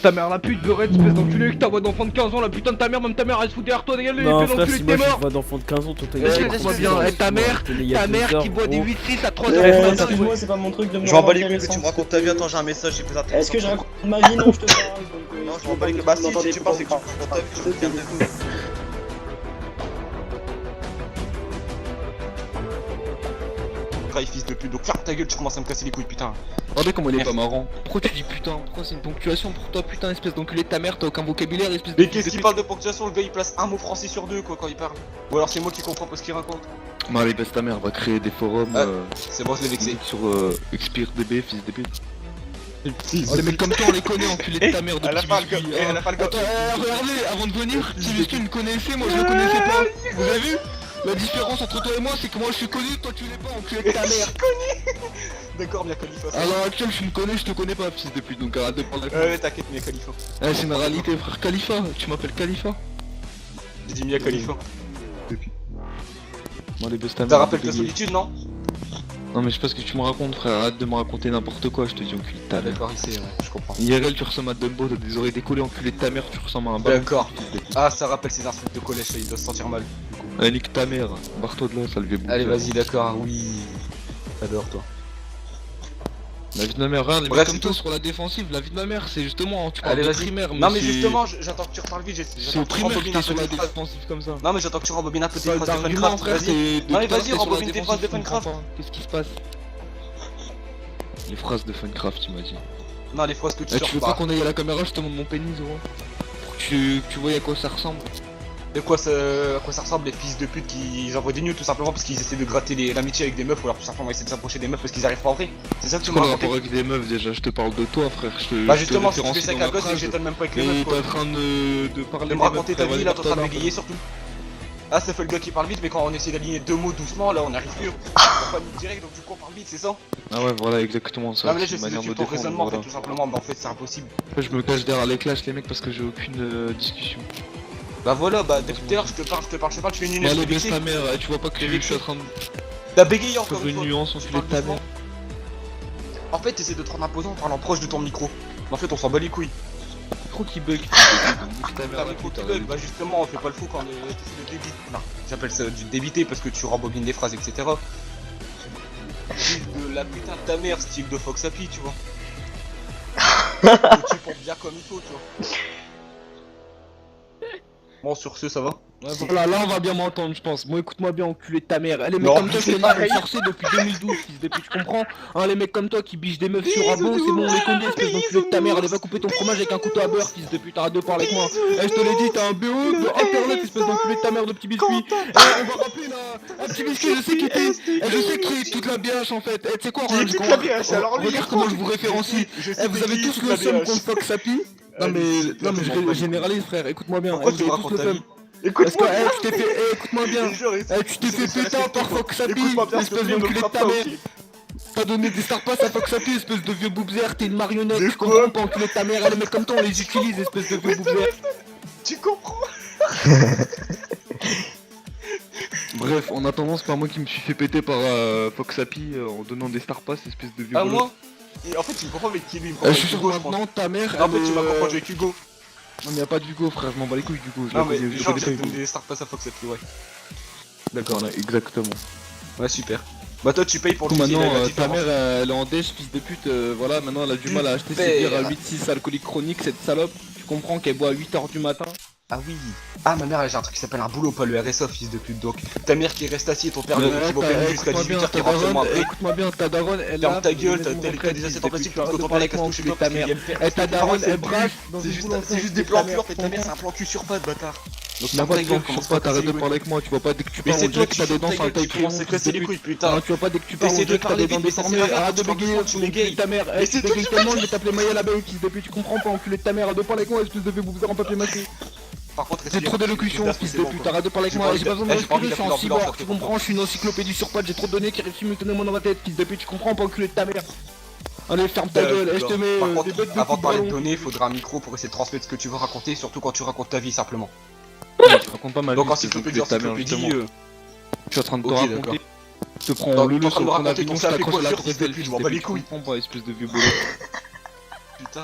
Ta mère la pute, Beurette, espèce d'enculé, que ta voix d'enfant de 15 ans, la putain de ta mère, même ta mère elle se fout derrière toi, dégage les Non espèce frère, d'enculé si que moi t'es j'ai mort. une voix d'enfant de 15 ans, toi t'as Laisse-moi bien, ta mère qui boit des 8-6 à 3h Ouais, du matin. excuse-moi, c'est pas mon truc de me Je m'en bats les remonter couilles que tu me récent. racontes ta vie, attends j'ai un message, j'ai plus intéressant. Est-ce que je raconte ma vie? Non, je te parle. Donc, Non, je m'en bats les couilles. Bah si, si tu penses que tu me racontes ta vie, je te te regarde. Fils de pute, donc ferme ta gueule, tu commences à me casser les couilles, putain. Regardez comment il est Merci. pas marrant. Pourquoi tu dis putain? Pourquoi c'est une ponctuation pour toi, putain, espèce d'enculé de ta mère, t'as aucun vocabulaire, espèce de. Mais qu'est-ce qu'il parle de ponctuation? Le gars il place un mot français sur deux quoi quand il parle. Ou alors c'est moi qui comprends pas ce qu'il raconte. Non, allez, baisse ta mère, va créer des forums C'est bon, je l'ai vexé. sur ExpireDB, fils de pute. Oh, les mecs comme toi, on les connaît, enculé de ta mère de Elle a petit pas le biscuit. go- elle a pas le go- Attends, regardez, avant de venir, petit biscuit me connaissait, moi je le connaissais pas. Vous avez vu? La différence entre toi et moi, c'est que moi je suis connu, toi tu l'es pas, enculé de ta mère. D'accord, bien Khalifa. À l'heure actuelle, je me connais, je te connais pas, fils de pute, donc arrête de parler. Ouais, t'inquiète, Mia Khalifa. C'est une réalité, frère. Khalifa, tu m'appelles Khalifa? J'ai dit Mia Khalifa. Bon, allez, baisse ta T'as mère. rappelé la solitude, non? Non, mais je sais pas ce que tu me racontes, frère. Arrête de me raconter n'importe quoi, je te dis, enculé de ta Ah mère. d'accord, ici, ouais, je comprends. IRL, tu ressembles à Dumbo, t'as des oreilles décollées, enculé de ta mère, tu ressembles à un ballon. D'accord. Ah, ça rappelle ses insultes de collège, ça, il doit se sentir mal. Allez, nique ta mère, barre-toi de là, ça le fait bouger. Allez, vas-y, d'accord, oui. J'adore toi. La vie de ma mère, regarde, les Bref, mecs comme c'est toi tout. sur la défensive, la vie de ma mère, c'est justement, tu parles Allez, de vas-y. primaire, Non, mais c'est- justement, j'attends que tu reparles vite. c'est J'attends au que tu primaire que rembobines t'es un sur peu la tes phrases. défensive comme ça. Non, mais j'attends que tu rembobines un peu tes Seul phrases de argument, Funcraft, frère, vas-y. c'est. Non, mais tout à vas-y, l'heure, t'es rembobine sur la tes phrases de défensive, je comprends Funcraft. pas. Qu'est-ce qui se passe? Les phrases de Funcraft, tu m'as dit. Non, les phrases que tu Eh, sors tu veux pas pas. qu'on aille à la caméra, je te montre mon pénis, gros? Pour que tu vois à quoi ça ressemble. De quoi ça ressemble les fils de pute qui envoient des news tout simplement parce qu'ils essaient de gratter l'amitié avec des meufs ou alors tout simplement essayer de s'approcher des meufs parce qu'ils arrivent pas en vrai. C'est ça que tu C'est me quoi le racontais? rapport avec des meufs déjà? Je te parle de toi, frère. Bah justement, si tu fais ça avec un gosse, c'est que j'étonne même pas avec les Et meufs t'es quoi. en train de parler De me des raconter meufs, ta frère, vie, là vas-y, t'es en train de barre-toi bégayer surtout. Ah, ça fait le gars qui parle vite, mais quand on essaie d'aligner deux mots doucement, là on arrive plus. On va pas nous direct, donc du coup on parle vite, c'est ça? Ah ouais, voilà, exactement ça. Non, mais là c'est une j'essaie de manière suivre me ton défendre, raisonnement en fait, voilà. tout simplement, mais en fait c'est impossible. Après, je me cache derrière les clashs, les mecs, parce que j'ai aucune discussion. Bah voilà, bah depuis tout à l'heure je te parle, tu fais une Bah, nuance. allez, baisse ta mère, tu vois pas que je suis en train de T'as bégayé encore faire une une fois. nuance, Tu enculé parles de ta doucement. mère. En fait, t'essaies de te rendre imposant en parlant proche de ton micro. Mais en fait, on s'en bat les couilles. Trop qui bug. Nique ta mère, T'as la micro pute, qui arrête. bug, bah justement, on fait pas le fou quand t'essaies de débiter. Non, j'appelle ça du débiter parce que tu rembobines des phrases, etc. Style de la putain de ta mère, style de Fox Happy, tu vois. Que tu portes bien comme il faut, tu vois. Bon, sur ce, ça va? Ouais, voilà, là on va bien m'entendre, je pense. Moi, écoute-moi bien, enculé de ta mère. Les mecs Non, comme toi, c'est je te pareil. dis, forcé depuis 2012, fils de pute, tu comprends? Hein, les mecs comme toi qui bichent des meufs sur Abo, c'est bon, on les connaît, espèce d'enculé de ta mère. Allez, va couper ton fromage avec un couteau à beurre, fils de pute, arrête de parler avec moi. Eh, je te l'ai dit, t'as un BO de internet, espèce d'enculé de ta mère de petit biscuit. Eh, on va rappeler là, un petit biscuit, je sais qui t'es. Eh, je sais qui est toute la biache en fait. Eh, tu sais quoi, Qui est toute la biache, alors lui, regarde comment je vous référencie. Eh, vous avez tous le seum contre Fox Happy. Non mais je généralise frère, écoute-moi bien. Pourquoi Eh, tu vous me avez tous racontes le ta seum. vie? Parce que, Écoute-moi tu t'es fait, écoute-moi bien, tu t'es fait péter par Fox Happy, Écoute-moi bien, s'il te espèce plaît, ne me d'enculé de frappe ta pas, mère. ok? T'as donné des star pass à Fox Happy, espèce de vieux boubzère, t'es une marionnette, De tu quoi? comprends pas, enculé de ta mère, les mecs comme toi on les utilise, espèce de vieux boubzère. Tu comprends? Bref, en attendant, c'est pas moi qui me suis fait péter par Fox Happy en donnant des star pass, espèce de vieux Ah, bolos. moi? Et en fait, tu me comprends avec qui lui? Je suis sûr maintenant, ta mère, En fait, tu m'as confondu avec Hugo. Non mais y'a pas d'Hugo frère, je m'en bats les couilles d'Hugo, je Non, la mais connais, je genre, connais j'ai pas donné Hugo. des star pass à Fox Happy, ouais. D'accord, là, exactement. Ouais, super. Bah, toi, tu payes pour Du coup, lui, maintenant, la ta différence. mère elle est en déche, fils de pute, voilà, maintenant elle a du mal à acheter ses Super. bières à 8-6 alcoolique chronique, cette salope. Tu comprends qu'elle boit à 8h du matin. Ah oui. Ah, ma mère, j'ai un truc qui s'appelle un boulot, pas le RSA, fils de pute. Donc, ta mère qui reste assise et ton père Ouais, qui va payer jusqu'à écoute-moi bien, 18h, qui ta rentre seulement daronne, après. écoute-moi bien, ta daronne, elle Ferme a... ta gueule, t'as des assiettes en plastique, quand on parle avec un touche ta mère. Et ta daronne, elle braque dans C'est une juste, boulangerie, c'est juste des ta plans mère, cul, en fait, ta mère, comprends. c'est un plan cul sur pattes, bâtard. Donc, N'a pas de ta gueule, plan commence sur pas à pas, t'arrêtes casser de les parler avec moi, tu vois pas dès que tu Mais parles, c'est on toi dirait que qui t'as des fermes dents ta sur la gueule, taille tu commences à casser les couilles, putain. Tu vois pas dès que tu parles, on Essaie de dirait que t'as parler des dents vite, mais ça déformées, sert à rien, arrête de tu parles bégayer, doucement, tu enculé bégayes. de ta mère. Mais Eh, c'est tu toi bégaye qui tellement, je vais t'appeler Maya l'abeille, fils de pute, tu comprends pas, enculé de ta mère, arrête de parler avec moi, espèce de vieux boubzard en papier mâché. Par contre, J'ai trop d'élocution, fils de pute, arrête de parler avec moi, j'ai pas besoin de respirer, je suis en cyborg, tu comprends, je suis une encyclopédie sur pattes, j'ai trop de données qui arrivent simultanément dans ma tête, fils de pute, tu comprends pas, enculé de ta mère. Allez, ferme ta gueule, je te mets Par des contre, bêtes de avant de parler de football. données, il faudra un micro pour essayer de transmettre ce que tu veux raconter, surtout quand tu racontes ta vie simplement. Je raconte pas ma vie, Donc espèce encyclopédie, d'enculé de ta mère, encyclopédie, justement. Je suis en train de te ok, raconter. d'accord. Je te prends Donc, le t'es en train de me sur ton raconter avion, ton je sac et t'accroche à la coiffure, tour fils de Eiffel, pute, je fils m'en de bats les pute, tu couilles. comprends pas, espèce de vieux bolos. Putain,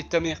parler de ta mère.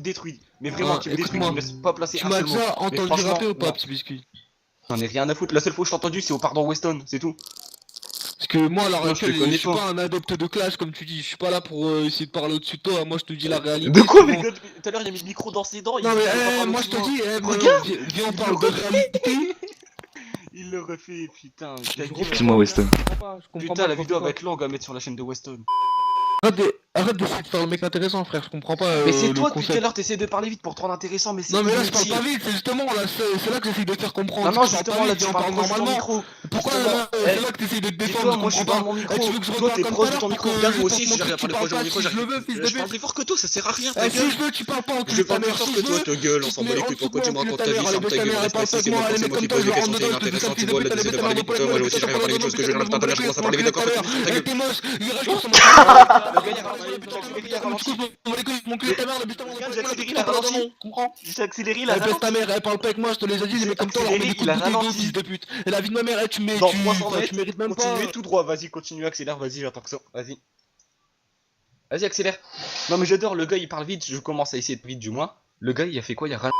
me détruis. Mais vraiment, Ah, tu me détruis, tu écoute-moi. me laisses pas placer Tu un m'as seul mot. déjà entendu franchement, rapper ou pas, non. petit biscuit? J'en ai rien à foutre, la seule fois que je t'ai entendu c'est au pardon Weston, c'est tout. Parce que moi, à l'heure Non, je te actuelle, connais je suis pas. pas un adepte de clash, comme tu dis. Je suis pas là pour essayer de parler au-dessus de toi. Moi, je te dis la réalité. De quoi, souvent. mais tout à l'heure il a mis le micro dans ses dents, il Non, mais dit qu'il veut pas parler moi, au je te suivant. dis, Regarde, viens, on il parle le de refait. réalité. Il le refait, putain, ta Je gueule. refais Excuse-moi, pas, Weston. je comprends pas, je comprends Putain, pas, la je vidéo comprends va être longue à mettre sur la chaîne de Weston. pas. Arrête d'essayer de faire le mec intéressant, frère. Je comprends pas Mais c'est le toi depuis tout à concept. l'heure, t'essaies de parler vite pour te rendre intéressant, mais c'est Non, mais là, je parle inutile. pas vite. C'est justement là, c'est là que j'essaye de te faire comprendre. Non, non, Je parle justement, pas là vite, tu viens, on parles parle proche de ton normalement. micro. Pourquoi Justement, là, eh, c'est là que t'essayes de te défendre. dis-toi, moi je suis pas à mon Eh, micro. tu veux que je Toi reparle t'es comme proche tout de à ton l'heure micro. pour que Regarde, moi juste aussi pour te j'arrive à montrer que parler proche de mon micro. tu parles pas si je le veux, fils de Je parle pute. plus fort que toi, ça sert à rien. Ta Eh, si gueule. je veux, tu parles pas en Je parle plus fort que toi, ta gueule, on tu s'en te bat mets les en couilles. dessous de Pourquoi moi, tu me enculé racontes ta ta vie, mère, allez, ferme baisse ta ta gueule, mère, elle reste parle assis, pas c'est de moi moi, quand allez, c'est mec moi qui comme toi, pose je des questions, rentre c'est dedans, je te dis inintéressant, ça, tu fils de vois, pute, là allez, t'essaies baisse de ta mère parler de vite, poil, moi moi, là je aussi vais j'arrive à parler quelque chose que je n'arrive pas à tenir, je commence à parler vite, d'accord, arrête tes moches, je commence à Le gars il a ralenti. mon cul ta mère, le butin, Regarde, j'ai accéléré, il a ralenti. comprends? J'ai accéléré, il a Elle baisse ta ralenti. mère, elle parle pas avec moi, je te les ai dit, les J'ai mecs comme toi, leur mets accéléré, des coups il de a bouteille d'eau, ralenti. fils de pute. Et la vie de ma mère, Dans 300 tu mètres, mérites même pas. continuez tout droit, vas-y, continue, accélère, vas-y, j'attends que ça, vas-y. Vas-y, accélère. Non mais j'adore, le gars il parle vite, je commence à essayer de vite du moins. Le gars il a fait quoi, il a ralenti.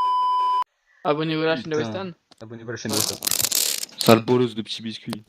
Abonnez-vous à la chaîne de Putain. Weston. Abonnez-vous à la chaîne de Weston. Sale bolos de petit biscuit.